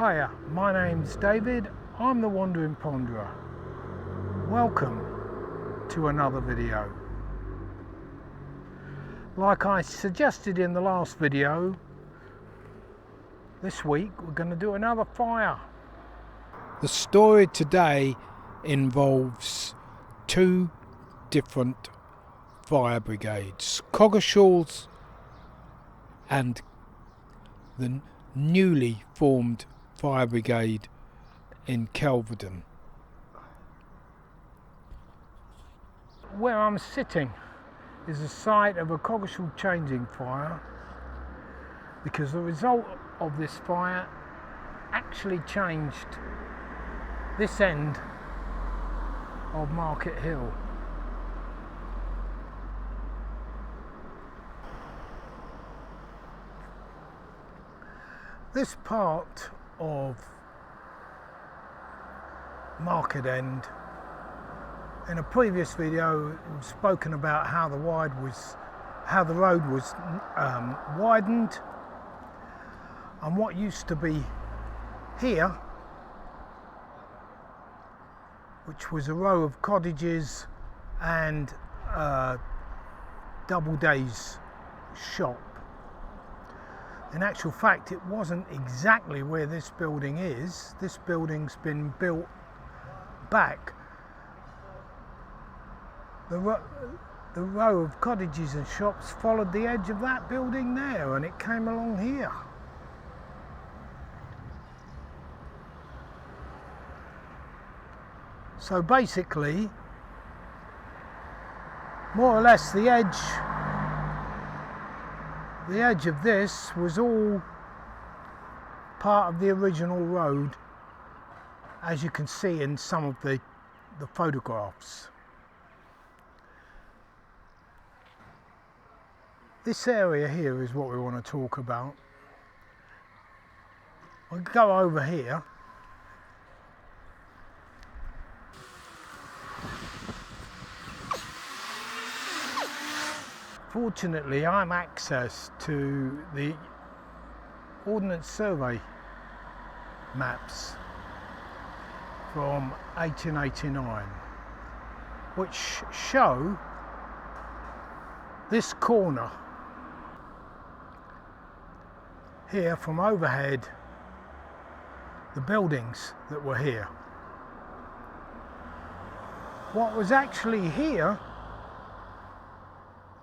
Hiya, my name's David, I'm the Wandering Ponderer. Welcome to another video. Like I suggested in the last video, this week we're going to do another fire. The story today involves two different fire brigades, Coggeshall's and the newly formed fire brigade in Kelvedon. Where I'm sitting is the site of a Coggeshall changing fire, because the result of this fire actually changed this end of Market Hill. This part of Market End, in a previous video, we've spoken about how the road was widened, and what used to be here, which was a row of cottages and a Doubleday's shop. In actual fact, it wasn't exactly where this building is. This building's been built back. The row of cottages and shops followed the edge of that building there, and it came along here. So basically, more or less, the edge of this was all part of the original road, as you can see in some of the photographs. This area here is what we want to talk about. We'll go over here. Fortunately, I have access to the Ordnance Survey maps from 1889, which show this corner here from overhead, the buildings that were here. What was actually here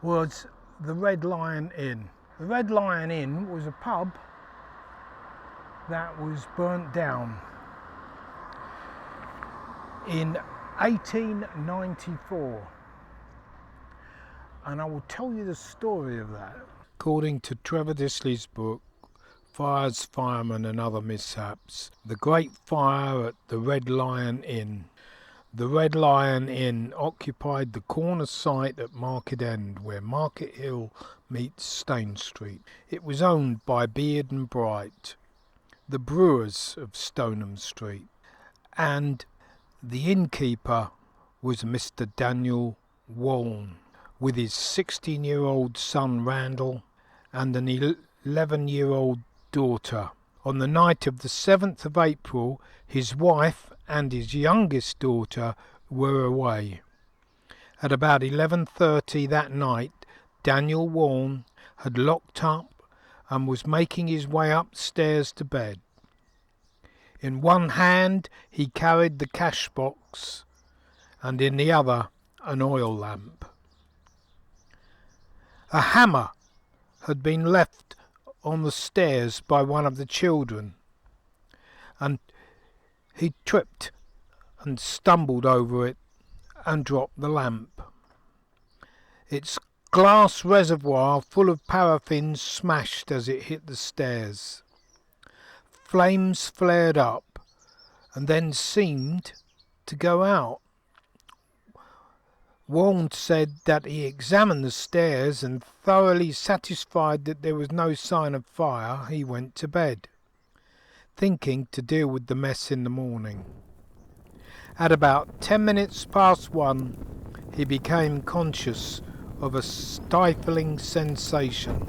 was the Red Lion Inn. The Red Lion Inn was a pub that was burnt down in 1894, and I will tell you the story of that. According to Trevor Disley's book, Fires, Firemen and Other Mishaps, the Great Fire at the Red Lion Inn. The Red Lion Inn occupied the corner site at Market End where Market Hill meets Stane Street. It was owned by Beard and Bright, the brewers of Stoneham Street, and the innkeeper was Mr. Daniel Waln, with his 16-year-old son Randall and an 11-year-old daughter. On the night of the 7th of April, his wife and his youngest daughter were away. At about 11:30 that night, Daniel Waln had locked up and was making his way upstairs to bed. In one hand he carried the cash box, and in the other an oil lamp. A hammer had been left on the stairs by one of the children, and he tripped and stumbled over it and dropped the lamp. Its glass reservoir full of paraffin smashed as it hit the stairs. Flames flared up and then seemed to go out. Waln said that he examined the stairs, and thoroughly satisfied that there was no sign of fire, he went to bed, thinking to deal with the mess in the morning. At about 10 minutes past 1, he became conscious of a stifling sensation,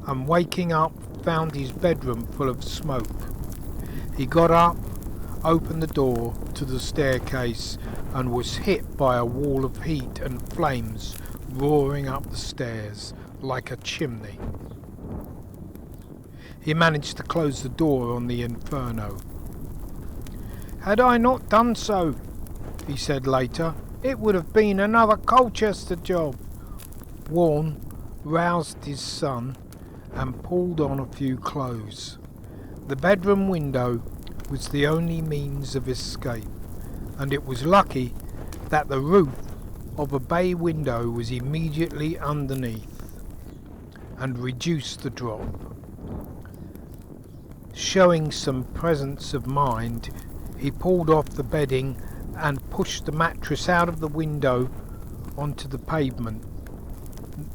and waking up found his bedroom full of smoke. He got up, opened the door to the staircase, and was hit by a wall of heat and flames roaring up the stairs like a chimney. He managed to close the door on the inferno. "Had I not done so," he said later, "it would have been another Colchester job." Warren roused his son and pulled on a few clothes. The bedroom window was the only means of escape, and it was lucky that the roof of a bay window was immediately underneath and reduced the drop. Showing some presence of mind, he pulled off the bedding and pushed the mattress out of the window onto the pavement.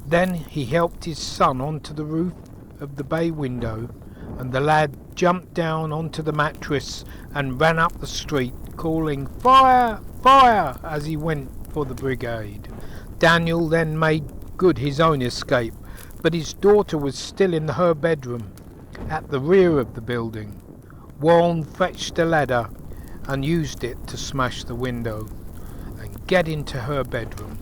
Then he helped his son onto the roof of the bay window, and the lad jumped down onto the mattress and ran up the street calling "Fire! Fire!" as he went for the brigade. Daniel then made good his own escape, but his daughter was still in her bedroom at the rear of the building. Warren fetched a ladder and used it to smash the window and get into her bedroom.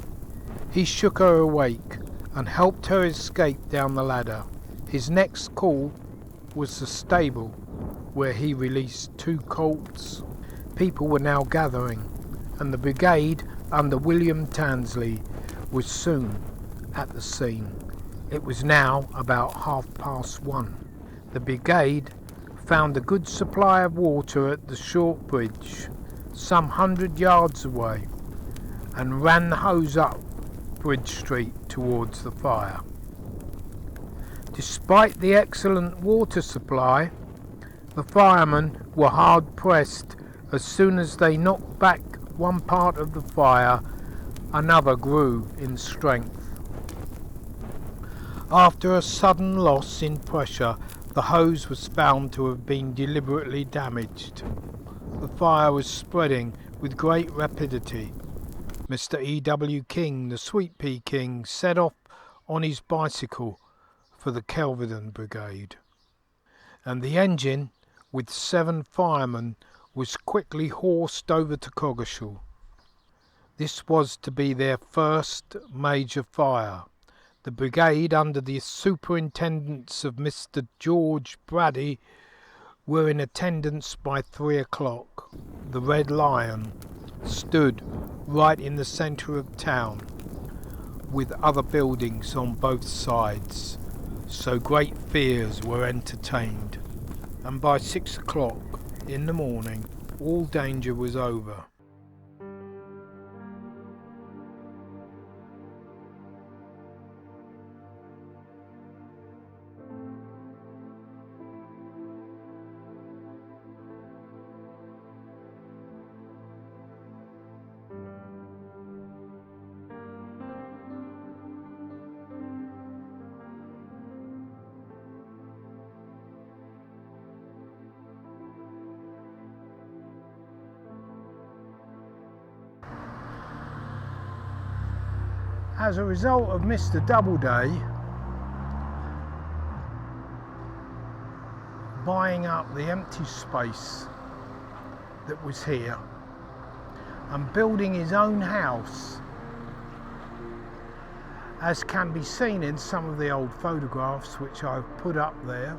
He shook her awake and helped her escape down the ladder. His next call was the stable, where he released 2 colts. People were now gathering, and the brigade under William Tansley was soon at the scene. It was now about 1:30. The brigade found a good supply of water at the short bridge, some 100 yards away, and ran the hose up Bridge Street towards the fire. Despite the excellent water supply, the firemen were hard pressed. As soon as they knocked back one part of the fire, another grew in strength. After a sudden loss in pressure, the hose was found to have been deliberately damaged. The fire was spreading with great rapidity. Mr. E.W. King, the Sweet Pea King, set off on his bicycle for the Kelvedon Brigade, and the engine, with 7 firemen, was quickly horsed over to Coggeshall. This was to be their first major fire. The brigade, under the superintendence of Mr. George Brady, were in attendance by 3 o'clock. The Red Lion stood right in the centre of town, with other buildings on both sides, so great fears were entertained, and by 6 o'clock in the morning all danger was over. As a result of Mr. Doubleday buying up the empty space that was here and building his own house, as can be seen in some of the old photographs which I've put up there,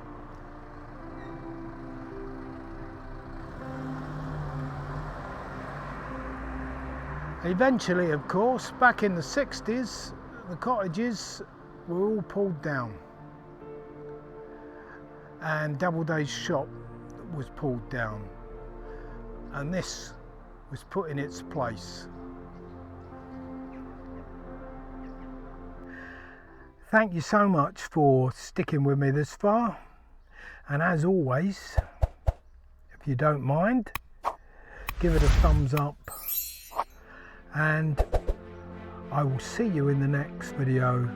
eventually, of course, back in the 60s, the cottages were all pulled down and Doubleday's shop was pulled down, and this was put in its place. Thank you so much for sticking with me this far, and as always, if you don't mind, give it a thumbs up, and I will see you in the next video.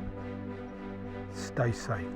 Stay safe.